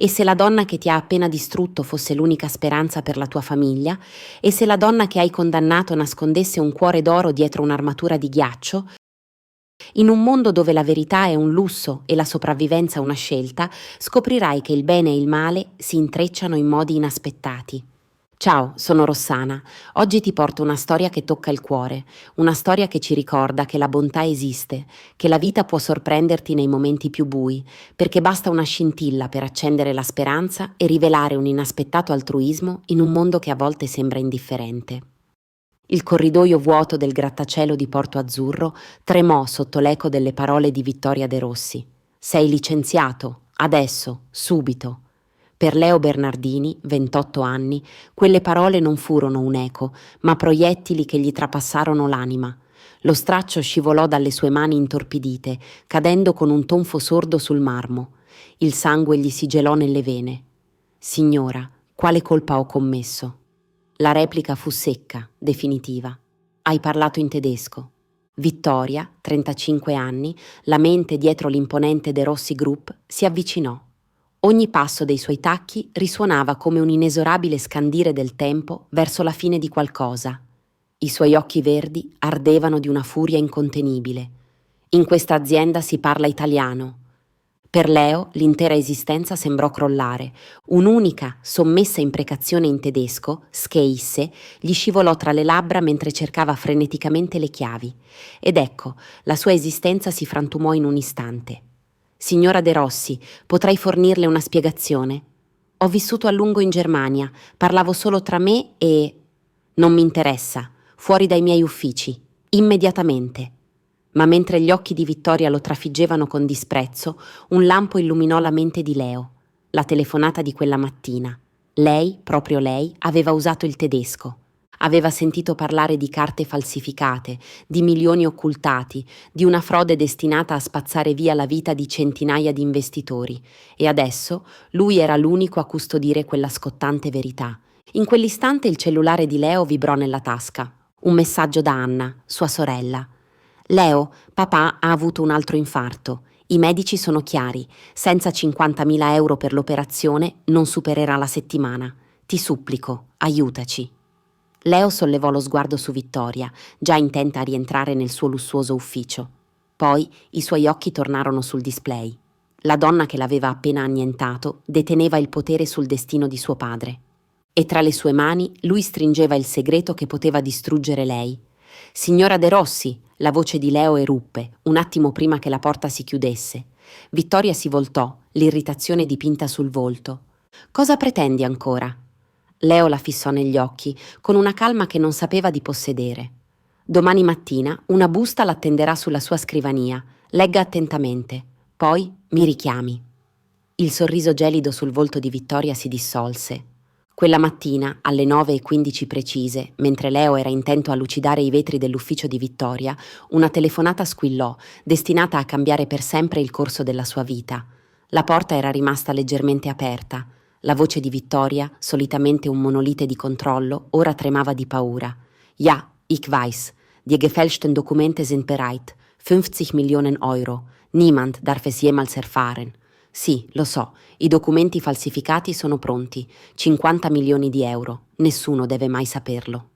E se la donna che ti ha appena distrutto fosse l'unica speranza per la tua famiglia? E se la donna che hai condannato nascondesse un cuore d'oro dietro un'armatura di ghiaccio? In un mondo dove la verità è un lusso e la sopravvivenza una scelta, scoprirai che il bene e il male si intrecciano in modi inaspettati. Ciao, sono Rossana. Oggi ti porto una storia che tocca il cuore, una storia che ci ricorda che la bontà esiste, che la vita può sorprenderti nei momenti più bui, perché basta una scintilla per accendere la speranza e rivelare un inaspettato altruismo in un mondo che a volte sembra indifferente. Il corridoio vuoto del grattacielo di Porto Azzurro tremò sotto l'eco delle parole di Vittoria De Rossi. Sei licenziato, adesso, subito. Per Leo Bernardini, 28 anni, quelle parole non furono un eco, ma proiettili che gli trapassarono l'anima. Lo straccio scivolò dalle sue mani intorpidite, cadendo con un tonfo sordo sul marmo. Il sangue gli si gelò nelle vene. Signora, quale colpa ho commesso? La replica fu secca, definitiva. Hai parlato in tedesco. Vittoria, 35 anni, la mente dietro l'imponente De Rossi Group, si avvicinò. Ogni passo dei suoi tacchi risuonava come un inesorabile scandire del tempo verso la fine di qualcosa. I suoi occhi verdi ardevano di una furia incontenibile. In questa azienda si parla italiano. Per Leo l'intera esistenza sembrò crollare. Un'unica, sommessa imprecazione in tedesco, scheisse, gli scivolò tra le labbra mentre cercava freneticamente le chiavi. Ed ecco, la sua esistenza si frantumò in un istante. Signora De Rossi, potrei fornirle una spiegazione? Ho vissuto a lungo in Germania, parlavo solo tra me e... Non mi interessa, fuori dai miei uffici, immediatamente. Ma mentre gli occhi di Vittoria lo trafiggevano con disprezzo, un lampo illuminò la mente di Leo. La telefonata di quella mattina. Lei, proprio lei, aveva usato il tedesco. Aveva sentito parlare di carte falsificate, di milioni occultati, di una frode destinata a spazzare via la vita di centinaia di investitori. E adesso lui era l'unico a custodire quella scottante verità. In quell'istante il cellulare di Leo vibrò nella tasca. Un messaggio da Anna, sua sorella. Leo, papà ha avuto un altro infarto. I medici sono chiari. Senza 50.000 euro per l'operazione non supererà la settimana. Ti supplico, aiutaci. Leo sollevò lo sguardo su Vittoria, già intenta a rientrare nel suo lussuoso ufficio. Poi i suoi occhi tornarono sul display. La donna che l'aveva appena annientato deteneva il potere sul destino di suo padre. E tra le sue mani lui stringeva il segreto che poteva distruggere lei. Signora De Rossi, la voce di Leo eruppe, un attimo prima che la porta si chiudesse. Vittoria si voltò, l'irritazione dipinta sul volto. Cosa pretendi ancora? Leo la fissò negli occhi, con una calma che non sapeva di possedere. Domani mattina una busta l'attenderà sulla sua scrivania. Legga attentamente. Poi mi richiami. Il sorriso gelido sul volto di Vittoria si dissolse. Quella mattina, alle 9:15 precise, mentre Leo era intento a lucidare i vetri dell'ufficio di Vittoria, una telefonata squillò, destinata a cambiare per sempre il corso della sua vita. La porta era rimasta leggermente aperta. La voce di Vittoria, solitamente un monolite di controllo, ora tremava di paura. Ja, ich weiß. Die gefälschten Dokumente sind bereit. 50 Millionen Euro. Niemand darf es jemals erfahren. Sì, lo so, i documenti falsificati sono pronti. 50 milioni di euro. Nessuno deve mai saperlo.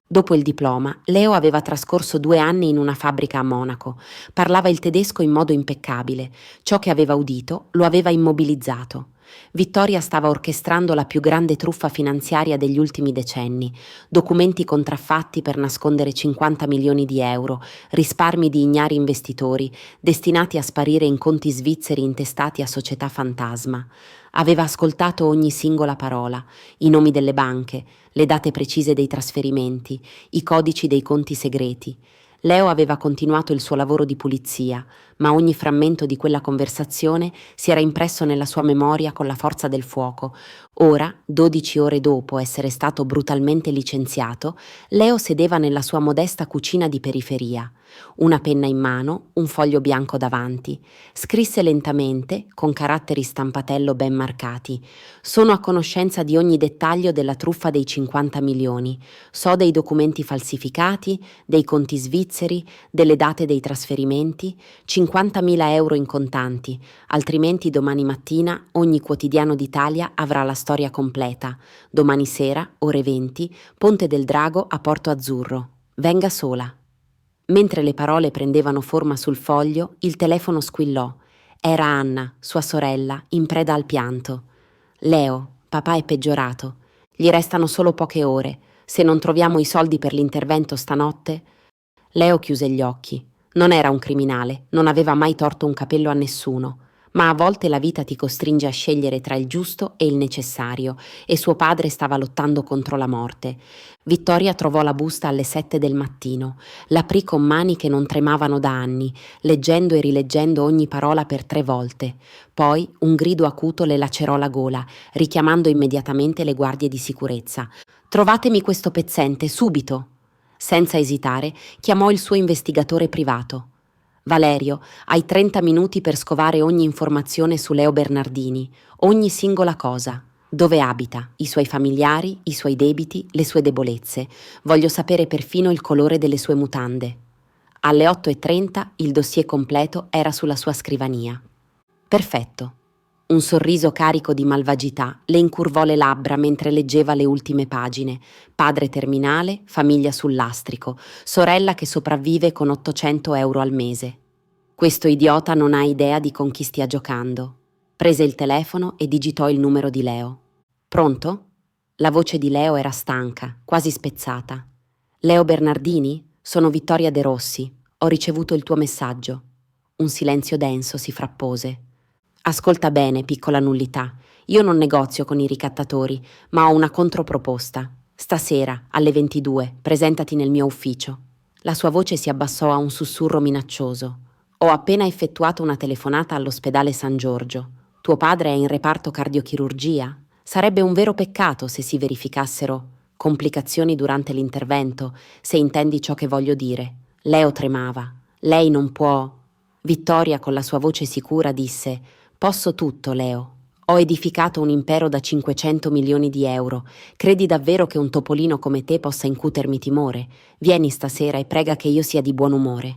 Dopo il diploma, Leo aveva trascorso 2 anni in una fabbrica a Monaco. Parlava il tedesco in modo impeccabile. Ciò che aveva udito lo aveva immobilizzato. Vittoria stava orchestrando la più grande truffa finanziaria degli ultimi decenni, documenti contraffatti per nascondere 50 milioni di euro, risparmi di ignari investitori, destinati a sparire in conti svizzeri intestati a società fantasma. Aveva ascoltato ogni singola parola, i nomi delle banche, le date precise dei trasferimenti, i codici dei conti segreti. Leo aveva continuato il suo lavoro di pulizia, ma ogni frammento di quella conversazione si era impresso nella sua memoria con la forza del fuoco. Ora, 12 ore dopo essere stato brutalmente licenziato, Leo sedeva nella sua modesta cucina di periferia. Una penna in mano, un foglio bianco davanti. Scrisse lentamente, con caratteri stampatello ben marcati. Sono a conoscenza di ogni dettaglio della truffa dei 50 milioni. So dei documenti falsificati, dei conti svizzeri, svizzeri, delle date dei trasferimenti, 50.000 euro in contanti, altrimenti domani mattina ogni quotidiano d'Italia avrà la storia completa. Domani sera, ore 20, Ponte del Drago a Porto Azzurro. Venga sola. Mentre le parole prendevano forma sul foglio, il telefono squillò. Era Anna, sua sorella, in preda al pianto. Leo, papà è peggiorato. Gli restano solo poche ore. Se non troviamo i soldi per l'intervento stanotte... Leo chiuse gli occhi. Non era un criminale, non aveva mai torto un capello a nessuno, ma a volte la vita ti costringe a scegliere tra il giusto e il necessario, e suo padre stava lottando contro la morte. Vittoria trovò la busta alle 7 del mattino, l'aprì con mani che non tremavano da anni, leggendo e rileggendo ogni parola per 3 volte. Poi un grido acuto le lacerò la gola, richiamando immediatamente le guardie di sicurezza. «Trovatemi questo pezzente, subito!» Senza esitare, chiamò il suo investigatore privato. «Valerio, hai 30 minuti per scovare ogni informazione su Leo Bernardini, ogni singola cosa. Dove abita, i suoi familiari, i suoi debiti, le sue debolezze. Voglio sapere perfino il colore delle sue mutande». Alle 8:30 il dossier completo era sulla sua scrivania. «Perfetto». Un sorriso carico di malvagità le incurvò le labbra mentre leggeva le ultime pagine. Padre terminale, famiglia sul lastrico, sorella che sopravvive con 800 euro al mese. Questo idiota non ha idea di con chi stia giocando. Prese il telefono e digitò il numero di Leo. «Pronto?» La voce di Leo era stanca, quasi spezzata. «Leo Bernardini? Sono Vittoria De Rossi. Ho ricevuto il tuo messaggio». Un silenzio denso si frappose. «Ascolta bene, piccola nullità. Io non negozio con i ricattatori, ma ho una controproposta. Stasera, alle 22, presentati nel mio ufficio». La sua voce si abbassò a un sussurro minaccioso. «Ho appena effettuato una telefonata all'ospedale San Giorgio. Tuo padre è in reparto cardiochirurgia? Sarebbe un vero peccato se si verificassero complicazioni durante l'intervento, se intendi ciò che voglio dire». Leo tremava. «Lei non può...» Vittoria, con la sua voce sicura, disse: «Posso tutto, Leo. Ho edificato un impero da 500 milioni di euro. Credi davvero che un topolino come te possa incutermi timore? Vieni stasera e prega che io sia di buon umore».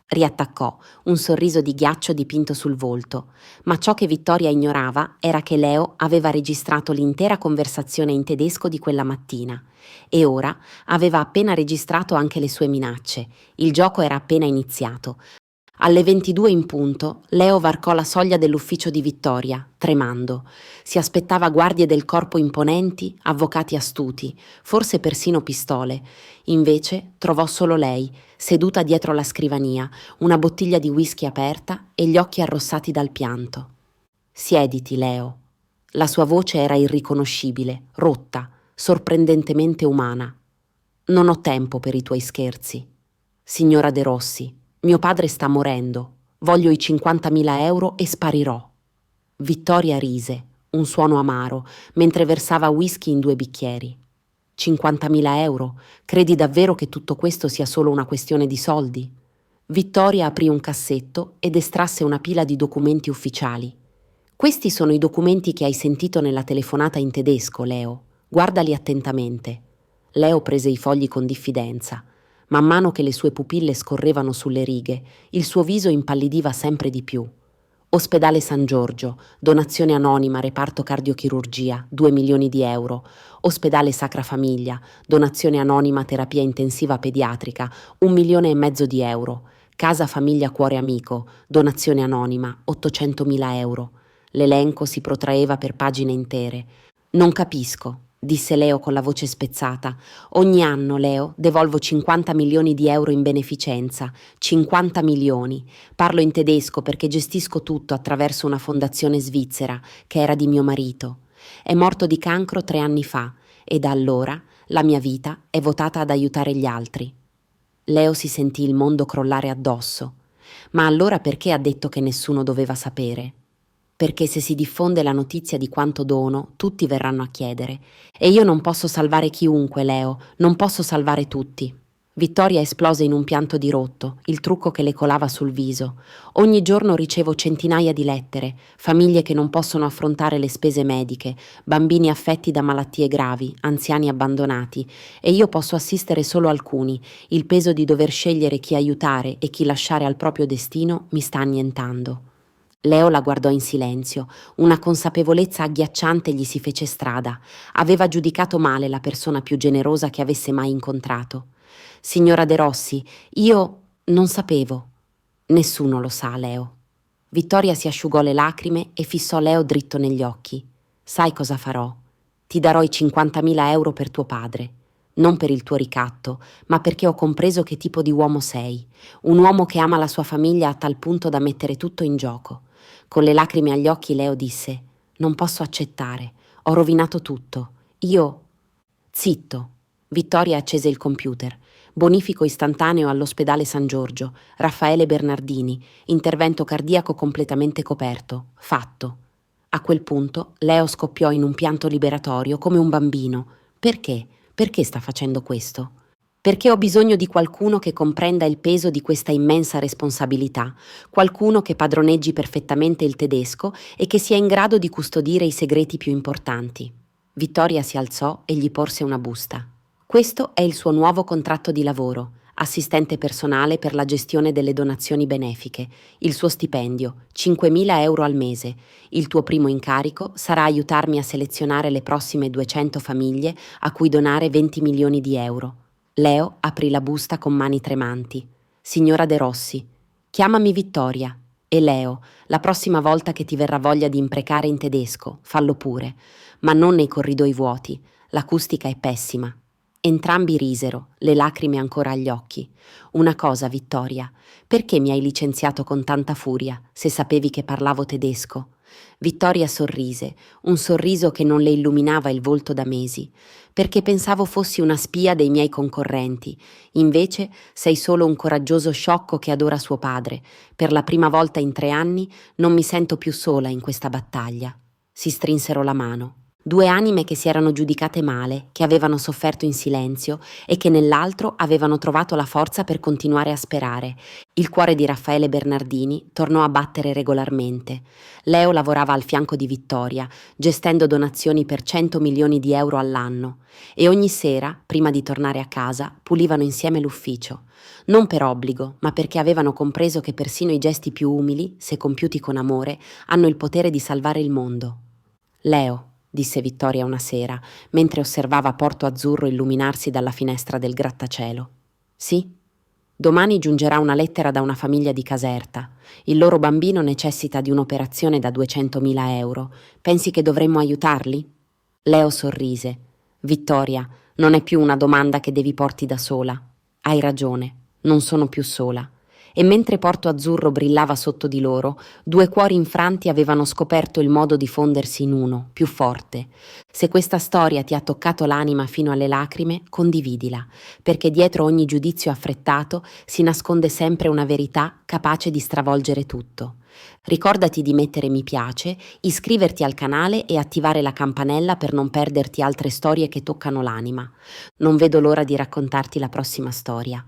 Riattaccò, un sorriso di ghiaccio dipinto sul volto. Ma ciò che Vittoria ignorava era che Leo aveva registrato l'intera conversazione in tedesco di quella mattina. E ora aveva appena registrato anche le sue minacce. Il gioco era appena iniziato. Alle 22 in punto, Leo varcò la soglia dell'ufficio di Vittoria, tremando. Si aspettava guardie del corpo imponenti, avvocati astuti, forse persino pistole. Invece trovò solo lei, seduta dietro la scrivania, una bottiglia di whisky aperta e gli occhi arrossati dal pianto. «Siediti, Leo». La sua voce era irriconoscibile, rotta, sorprendentemente umana. «Non ho tempo per i tuoi scherzi. Signora De Rossi, mio padre sta morendo. Voglio i 50.000 euro e sparirò». Vittoria rise, un suono amaro, mentre versava whisky in 2 bicchieri. 50.000 euro? Credi davvero che tutto questo sia solo una questione di soldi? Vittoria aprì un cassetto ed estrasse una pila di documenti ufficiali. «Questi sono i documenti che hai sentito nella telefonata in tedesco, Leo. Guardali attentamente». Leo prese i fogli con diffidenza. Man mano che le sue pupille scorrevano sulle righe, il suo viso impallidiva sempre di più. Ospedale San Giorgio, donazione anonima, reparto cardiochirurgia, 2 milioni di euro. Ospedale Sacra Famiglia, donazione anonima, terapia intensiva pediatrica, 1,5 milioni di euro. Casa Famiglia Cuore Amico, donazione anonima, 800.000 euro. L'elenco si protraeva per pagine intere. «Non capisco», disse Leo con la voce spezzata. «Ogni anno, Leo, devolvo 50 milioni di euro in beneficenza. 50 milioni. Parlo in tedesco perché gestisco tutto attraverso una fondazione svizzera che era di mio marito. È morto di cancro 3 anni fa e da allora la mia vita è votata ad aiutare gli altri». Leo si sentì il mondo crollare addosso. Ma allora perché ha detto che nessuno doveva sapere? Perché se si diffonde la notizia di quanto dono, tutti verranno a chiedere. E io non posso salvare chiunque, Leo, non posso salvare tutti. Vittoria esplose in un pianto dirotto, il trucco che le colava sul viso. Ogni giorno ricevo centinaia di lettere, famiglie che non possono affrontare le spese mediche, bambini affetti da malattie gravi, anziani abbandonati, e io posso assistere solo alcuni. Il peso di dover scegliere chi aiutare e chi lasciare al proprio destino mi sta annientando. Leo la guardò in silenzio, una consapevolezza agghiacciante gli si fece strada. Aveva giudicato male la persona più generosa che avesse mai incontrato. Signora De Rossi, io non sapevo. Nessuno lo sa, Leo. Vittoria si asciugò le lacrime e fissò Leo dritto negli occhi. Sai cosa farò? Ti darò i 50.000 euro per tuo padre. Non per il tuo ricatto, ma perché ho compreso che tipo di uomo sei. Un uomo che ama la sua famiglia a tal punto da mettere tutto in gioco. Con le lacrime agli occhi Leo disse: non posso accettare. Ho rovinato tutto. Io... Zitto. Vittoria accese il computer. Bonifico istantaneo all'ospedale San Giorgio. Raffaele Bernardini. Intervento cardiaco completamente coperto. Fatto. A quel punto Leo scoppiò in un pianto liberatorio come un bambino. Perché? Perché sta facendo questo? Perché ho bisogno di qualcuno che comprenda il peso di questa immensa responsabilità, qualcuno che padroneggi perfettamente il tedesco e che sia in grado di custodire i segreti più importanti. Vittoria si alzò e gli porse una busta. Questo è il suo nuovo contratto di lavoro, assistente personale per la gestione delle donazioni benefiche, il suo stipendio, 5.000 euro al mese. Il tuo primo incarico sarà aiutarmi a selezionare le prossime 200 famiglie a cui donare 20 milioni di euro. Leo aprì la busta con mani tremanti. Signora De Rossi, chiamami Vittoria. E Leo, la prossima volta che ti verrà voglia di imprecare in tedesco, fallo pure, ma non nei corridoi vuoti. L'acustica è pessima. Entrambi risero, le lacrime ancora agli occhi. Una cosa, Vittoria, perché mi hai licenziato con tanta furia, se sapevi che parlavo tedesco? Vittoria sorrise, un sorriso che non le illuminava il volto da mesi, perché pensavo fossi una spia dei miei concorrenti. Invece sei solo un coraggioso sciocco che adora suo padre. Per la prima volta in 3 anni non mi sento più sola in questa battaglia. Si strinsero la mano. 2 anime che si erano giudicate male, che avevano sofferto in silenzio e che nell'altro avevano trovato la forza per continuare a sperare. Il cuore di Raffaele Bernardini tornò a battere regolarmente. Leo lavorava al fianco di Vittoria, gestendo donazioni per 100 milioni di euro all'anno, e ogni sera, prima di tornare a casa, pulivano insieme l'ufficio. Non per obbligo, ma perché avevano compreso che persino i gesti più umili, se compiuti con amore, hanno il potere di salvare il mondo. Leo, disse Vittoria una sera, mentre osservava Porto Azzurro illuminarsi dalla finestra del grattacielo. Sì? Domani giungerà una lettera da una famiglia di Caserta. Il loro bambino necessita di un'operazione da 200.000 euro. Pensi che dovremmo aiutarli? Leo sorrise. Vittoria, non è più una domanda che devi porti da sola. Hai ragione, non sono più sola. E mentre Porto Azzurro brillava sotto di loro, 2 cuori infranti avevano scoperto il modo di fondersi in uno, più forte. Se questa storia ti ha toccato l'anima fino alle lacrime, condividila, perché dietro ogni giudizio affrettato si nasconde sempre una verità capace di stravolgere tutto. Ricordati di mettere mi piace, iscriverti al canale e attivare la campanella per non perderti altre storie che toccano l'anima. Non vedo l'ora di raccontarti la prossima storia.